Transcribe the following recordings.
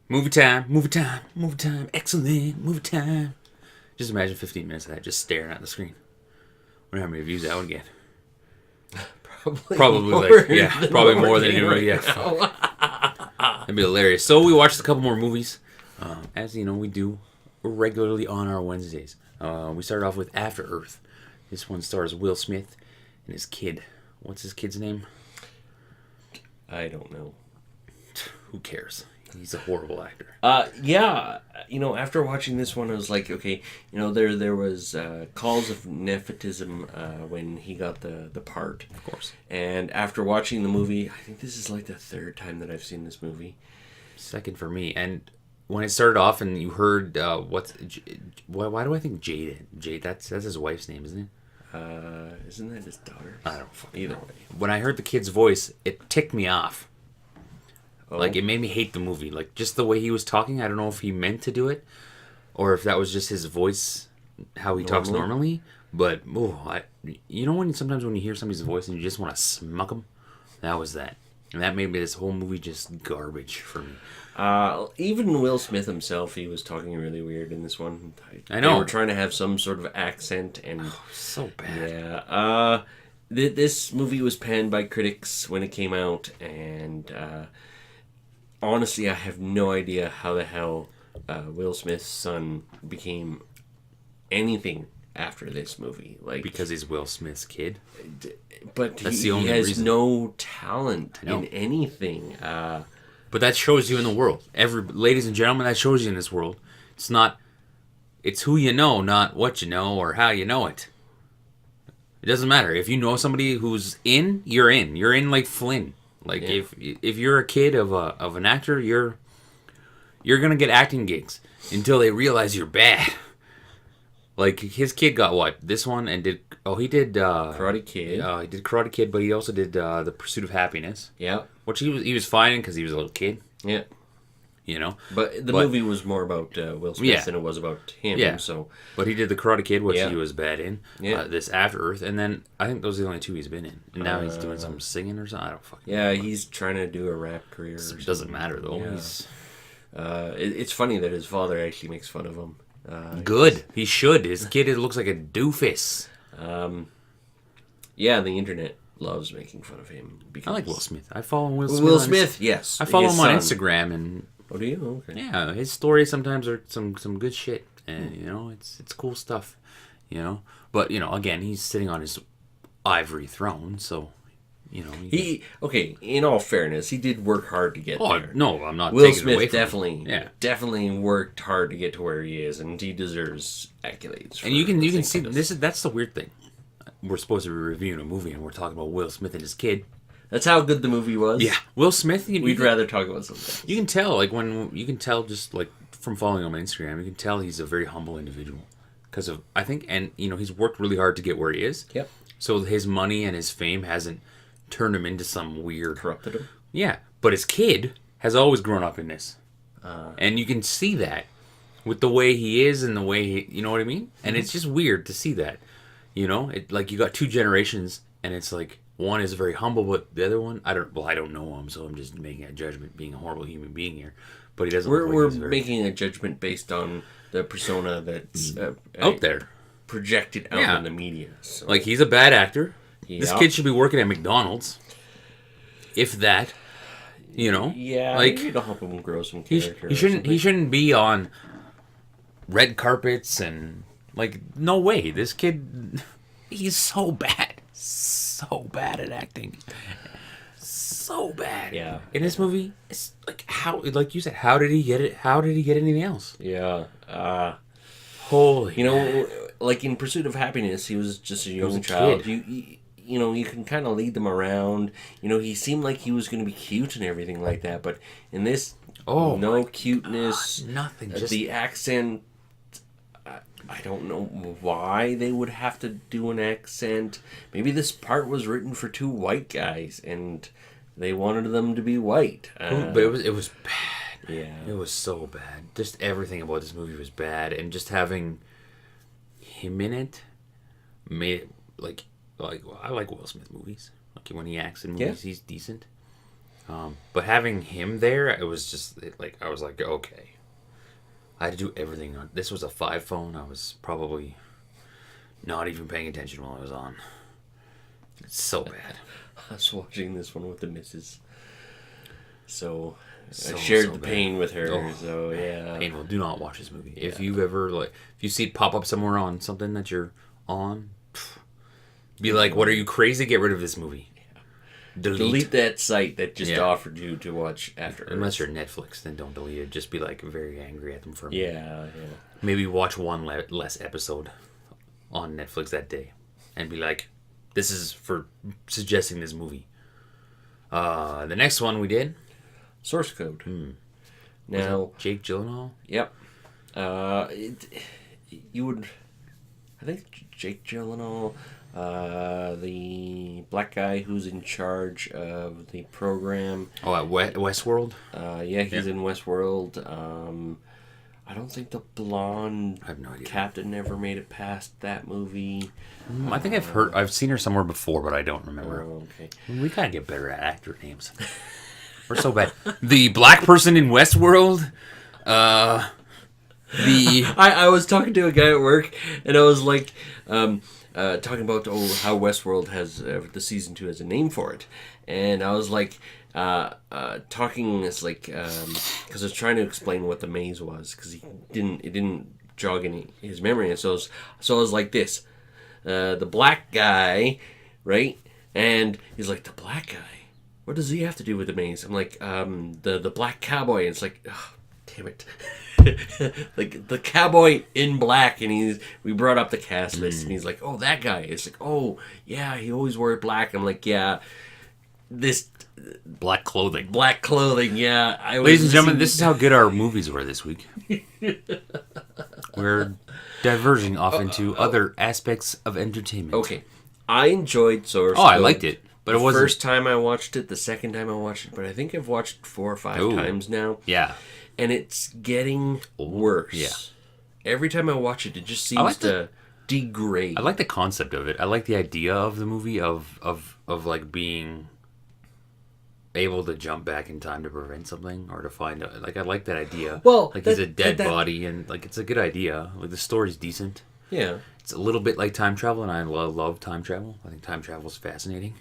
Movie time, movie time, movie time, excellent, movie time. Just imagine 15 minutes of that just staring at the screen. I wonder how many views that would get. Probably probably more than you right That'd be hilarious. So we watched a couple more movies, as you know we do regularly on our Wednesdays. We started off with After Earth. This one stars Will Smith and his kid. What's his kid's name? I don't know. Who cares? He's a horrible actor. Yeah, after watching this one, I was like, okay, there was calls of nepotism when he got the part. Of course. And after watching the movie, I think this is like the third time that I've seen this movie. Second for me. And when it started off and you heard, why do I think Jade, that's his wife's name, isn't it? Isn't that his daughter? I don't fucking Either know. way. When I heard the kid's voice, it ticked me off. Oh. Like, it made me hate the movie. Like, just the way he was talking, I don't know if he meant to do it, or if that was just his voice, how he talks normally. But, when sometimes when you hear somebody's voice and you just want to smuck them? That was that. And that made this whole movie just garbage for me. Even Will Smith himself, he was talking really weird in this one. I know. They were trying to have some sort of accent. And so bad. Yeah. This movie was panned by critics when it came out, and honestly, I have no idea how the hell Will Smith's son became anything after this movie. Like, because he's Will Smith's kid. But that's he has reason. No talent in anything. But that shows you in the world. Ladies and gentlemen, that shows you in this world. It's who you know, not what you know or how you know it. It doesn't matter. If you know somebody who's in, you're in. You're in like Flynn. Like, if you're a kid of an actor, you're gonna get acting gigs until they realize you're bad. Like, his kid got what? This one and did Karate Kid. He did Karate Kid, but he also did The Pursuit of Happiness. Yeah. Which he was fine because he was a little kid. Yeah. But the movie was more about Will Smith than it was about him. Yeah. So. But he did The Karate Kid, which he was bad in. Yeah. This After Earth, and then I think those are the only two he's been in. And now he's doing some singing or something. I don't fucking know. Yeah, he's trying to do a rap career. It doesn't matter though. Yeah. It's funny that his father actually makes fun of him. Good. He should. His kid looks like a doofus. Yeah, the internet loves making fun of him. Because I like Will Smith. I follow Will Smith. Will Smith, yes. I follow him on Instagram, and oh, do you? Okay. Yeah, his stories sometimes are some good shit, and it's cool stuff, But again, he's sitting on his ivory throne, so. In all fairness, he did work hard to get there. No, I'm not Will taking Smith it away from definitely worked hard to get to where he is, and he deserves accolades. And you can see that's the weird thing. We're supposed to be reviewing a movie, and we're talking about Will Smith and his kid. That's how good the movie was. Yeah, Will Smith. We'd rather talk about something. You can tell just like from following him on Instagram, you can tell he's a very humble individual because of he's worked really hard to get where he is. Yep. So his money and his fame hasn't turned him into some weird... Corrupted him? Yeah. But his kid has always grown up in this. And you can see that with the way he is and the way he... You know what I mean? And it's just weird to see that. Like, you got two generations, and it's like, one is very humble, but the other one... I don't know him, so I'm just making a judgment, being a horrible human being here. But he doesn't We're making a judgment based on the persona that's... out there. Projected out in the media. So. Like, he's a bad actor. Yep. This kid should be working at McDonald's. If that, Yeah, like you help him grow some character. He shouldn't be on red carpets and like no way. This kid, he's so bad at acting, so bad. Yeah. In this movie, it's like like you said, how did he get it? How did he get anything else? Yeah. Holy. Like in Pursuit of Happiness, he was just a young child. Kid. You can kind of lead them around. He seemed like he was going to be cute and everything like that. But in this, no cuteness. God, nothing. Just the accent. I don't know why they would have to do an accent. Maybe this part was written for two white guys, and they wanted them to be white. But it was bad. Yeah, it was so bad. Just everything about this movie was bad, and just having him in it made it like I like Will Smith movies. Like when he acts in movies, he's decent. But having him there, it was just like I was like, okay, I had to do everything on. This was a 5 phone. I was probably not even paying attention while I was on. It's so bad. I was watching this one with the missus, so I So, shared so the bad. pain with her. Oh, so yeah, Painful. Do not watch this movie. If Yeah. you ever if you see it pop up somewhere on something that you're on, be like, "What are you crazy? Get rid of this movie." delete that site that just Yeah. offered you to watch after. Unless you're Netflix, then don't delete it. Just be like very angry at them for a minute. Yeah. Maybe watch one less episode on Netflix that day, and be like, "This is for suggesting this movie." The next one we did. Source code. Now, Jake Gyllenhaal. yep. You would, I think Jake Gyllenhaal, the black guy who's in charge of the program. Oh, at Westworld. Yeah, he's in Westworld. I don't think the blonde I have no idea. captain ever made it past that movie. I think I've seen her somewhere before, but I don't remember. Oh, okay. We gotta get better at actor names. We're so bad. The black person in Westworld. The I was talking to a guy at work, and I was like, talking about how Westworld has the season 2 has a name for it, and I was like, talking this like because I was trying to explain what the maze was because it didn't jog in his memory, and so I was like this, the black guy, right, and he's like the black guy. What does he have to do with the maze? I'm like, the black cowboy. And it's like, oh, damn it. Like the cowboy in black, and we brought up the cast list, and he's like, oh, that guy. It's like, oh, yeah, he always wore black. I'm like, yeah, this black clothing. black clothing, yeah. Ladies and gentlemen, this is how good our movies were this week. We're diverging off into other aspects of entertainment. Okay, I enjoyed Source Oh, I Code. liked it, but The it wasn't. first time I watched it, the second time I watched it, but I think I've watched 4 or 5 Ooh. times now. Yeah. And it's getting worse. yeah. Every time I watch it, it just seems like to degrade. I like the concept of it. I like the idea of the movie of like being able to jump back in time to prevent something or to find out. Like I like that idea. Well, like he's a that- dead that- body and like it's a good idea. Like the story's decent. Yeah. It's a little bit like time travel, and I love time travel. I think time travel is fascinating.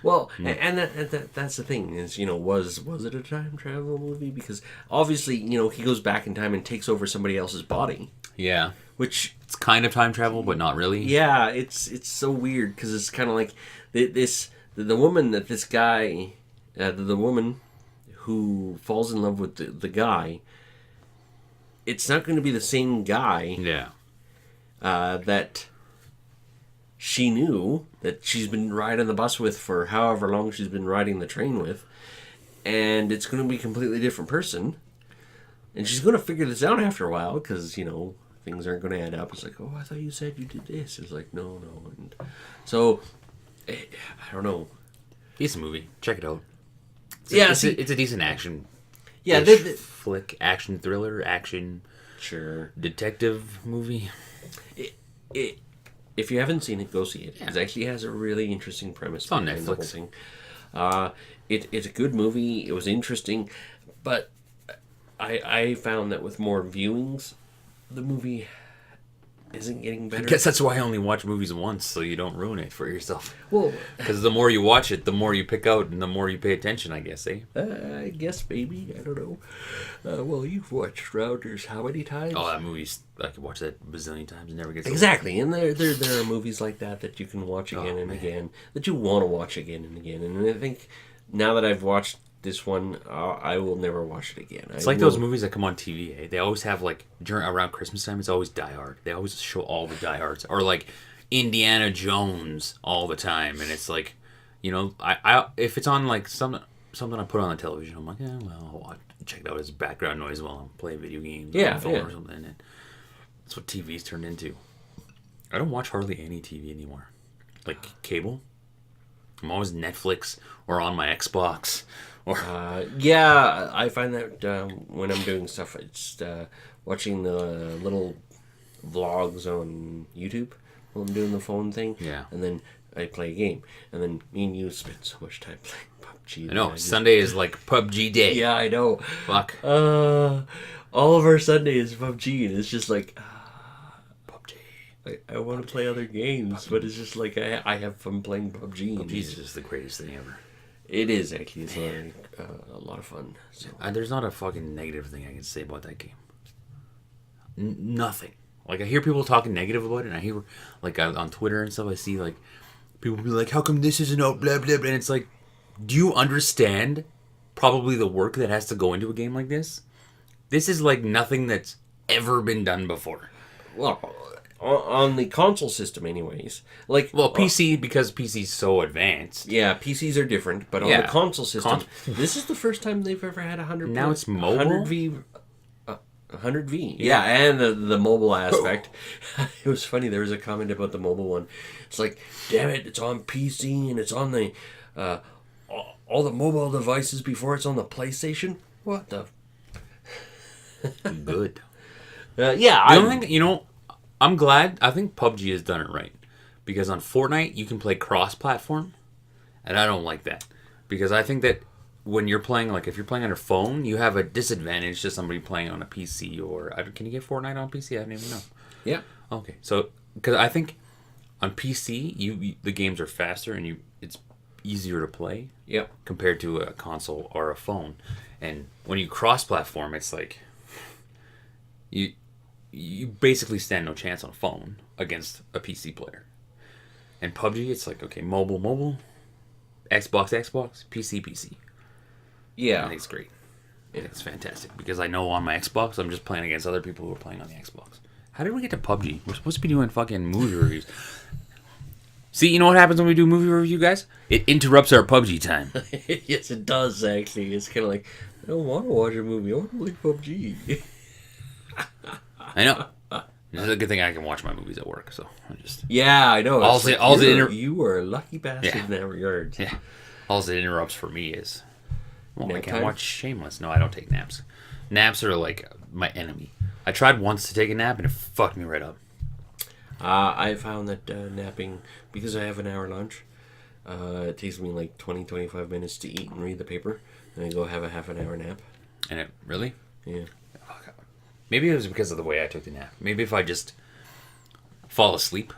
Well, and that's the thing is, was it a time travel movie? Because obviously, he goes back in time and takes over somebody else's body, Yeah, which it's kind of time travel, but not really. yeah, it's so weird because it's kind of like the woman that this guy, the woman who falls in love with the guy. It's not going to be the same guy. Yeah. That she knew that she's been riding the bus with for however long she's been riding the train with, and it's going to be a completely different person, and she's going to figure this out after a while because things aren't going to add up. It's like, oh, I thought you said you did this. It's like, no, and so I don't know. Decent movie. Check it out. It's a decent action. Yeah, flick, action thriller, action sure. detective movie. If you haven't seen it, go see it. It actually has a really interesting premise. It's on behind the whole Netflix. thing. It's a good movie. It was interesting, but I found that with more viewings, the movie isn't getting better. I guess that's why I only watch movies once, so you don't ruin it for yourself. Well, Because the more you watch it, the more you pick out, and the more you pay attention, I guess, eh? I guess maybe I don't know. Well, you've watched Rounders how many times? Oh, that movie's... I could watch that a bazillion times and never gets old. Exactly, and there are movies like that you can watch again and man. again, that you want to watch again and again. And I think now that I've watched this one, I will never watch it again. It's like those movies that come on TV, eh? They always have, like, around Christmas time, it's always Die Hard. They always show all the Die Hards. Or, like, Indiana Jones all the time. And it's like, I if it's on, like, something I put on the television, I'm like, yeah, well, I'll check it out as background noise while I'm playing video games or on the phone or something. And that's what TV's turned into. I don't watch hardly any TV anymore. Like, cable. I'm always Netflix or on my Xbox. Or Yeah, I find that when I'm doing stuff, it's watching the little vlogs on YouTube while I'm doing the phone thing. Yeah. And then I play a game. And then me and you spend so much time playing PUBG. I know. I just- Sunday is like PUBG day. Yeah, I know. Fuck. All of our Sunday is PUBG, and it's just like PUBG. I want to play other games, but it's just like I have fun playing PUBG. PUBG is just the greatest thing ever. It is actually. It's a lot of fun. So. There's not a fucking negative thing I can say about that game. Nothing. Like, I hear people talking negative about it, and I hear, like, on Twitter and stuff, I see, like, people be like, how come this isn't out, blah, blah, blah. And it's like, do you understand probably the work that has to go into a game like this? This is, like, nothing that's ever been done before. Well, on the console system, anyways. Like, Well, PC, because PC's so advanced. yeah, PCs are different, but on Yeah. the console system, this is the first time they've ever had 100. Now it's mobile? 100V. Yeah, and the mobile aspect. It was funny. There was a comment about the mobile one. It's like, damn it, it's on PC and it's on the all the mobile devices before it's on the PlayStation. What the? Good. Yeah, I don't think, I'm glad. I think PUBG has done it right. Because on Fortnite, you can play cross-platform. And I don't like that. Because I think that when you're playing, like, if you're playing on your phone, you have a disadvantage to somebody playing on a PC. Or, can you get Fortnite on PC? I don't even know. Yeah. Okay. So, because I think on PC, the games are faster and it's easier to play. Yep. Compared to a console or a phone. And when you cross-platform, it's like... You basically stand no chance on a phone against a PC player. And PUBG, it's like, okay, mobile, Xbox, PC. Yeah. I think it's great. I think it's fantastic. Because I know on my Xbox, I'm just playing against other people who are playing on the Xbox. How did we get to PUBG? We're supposed to be doing fucking movie reviews. See, you know what happens when we do movie review, guys? It interrupts our PUBG time. Yes, it does, actually. It's kind of like, I don't want to watch a movie. I want to play PUBG. I know. This is a good thing I can watch my movies at work, so I just... Yeah, I know. You are a lucky bastard in that regard. Yeah. All it interrupts for me is... Well, I Nap can't time? watch Shameless. No, I don't take naps. Naps are like my enemy. I tried once to take a nap and it fucked me right up. I found that napping, because I have an hour lunch, it takes me like 20-25 minutes to eat and read the paper, and I go have a half an hour nap. And it... Really? Yeah. Maybe it was because of the way I took the nap. Maybe if I just fall asleep.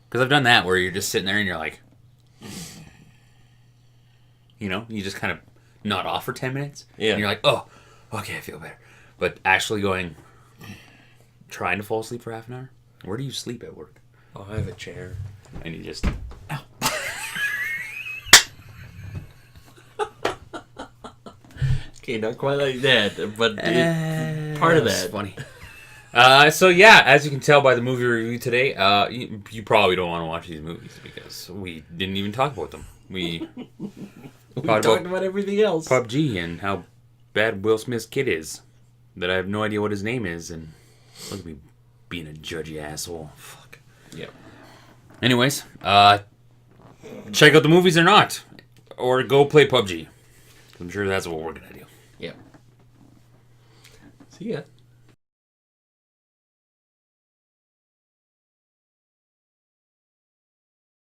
Because I've done that where you're just sitting there and you're like... You just kind of nod off for 10 minutes. Yeah. And you're like, oh, okay, I feel better. But actually trying to fall asleep for half an hour? Where do you sleep at work? Oh, I have a chair. And you just... Ow. Okay, not quite like that, but part of that. Funny. So yeah, as you can tell by the movie review today, you probably don't want to watch these movies because we didn't even talk about them. We talked about everything else. PUBG and how bad Will Smith's kid is. That I have no idea what his name is, and look at me being a judgy asshole. Fuck. Yeah. Anyways, check out the movies or not, or go play PUBG. I'm sure that's what we're gonna do. Yeah. See ya.